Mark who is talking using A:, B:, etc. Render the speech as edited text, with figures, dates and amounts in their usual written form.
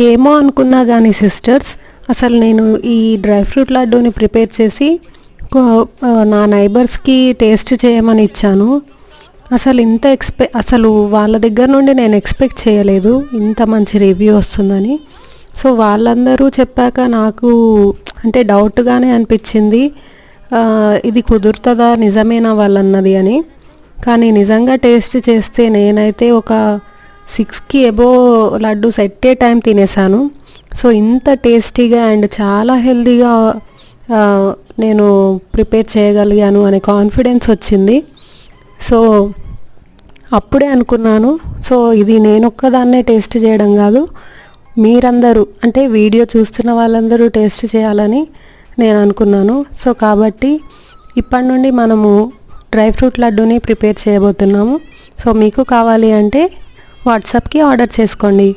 A: ఏమో అనుకున్నా కానీ సిస్టర్స్, అసలు నేను ఈ డ్రై ఫ్రూట్ లడ్డూని ప్రిపేర్ చేసి నా నైబర్స్కి టేస్ట్ చేయమని ఇచ్చాను. అసలు వాళ్ళ దగ్గర నుండి నేను ఎక్స్పెక్ట్ చేయలేదు ఇంత మంచి రివ్యూ వస్తుందని. సో వాళ్ళందరూ చెప్పాక నాకు అంటే డౌట్గానే అనిపించింది, ఇది కుదురుతుందా, నిజమేనా వాళ్ళన్నది అని. కానీ నిజంగా టేస్ట్ చేస్తే నేనైతే ఒక 6కి above laddoos at a time తినేసాను. సో ఇంత టేస్టీగా అండ్ చాలా హెల్తీగా నేను ప్రిపేర్ చేయగలిగాను అనే కాన్ఫిడెన్స్ వచ్చింది. సో అప్పుడే అనుకున్నాను, సో ఇది నేను ఒక్కదాన్నే టేస్ట్ చేయడం కాదు, మీరందరూ అంటే వీడియో చూస్తున్న వాళ్ళందరూ టేస్ట్ చేయాలని నేను అనుకున్నాను. సో కాబట్టి ఇప్పటి నుండి మనము డ్రై ఫ్రూట్ లడ్డూని ప్రిపేర్ చేయబోతున్నాము. సో మీకు కావాలి అంటే వాట్సాప్కి ఆర్డర్ చేసుకోండి.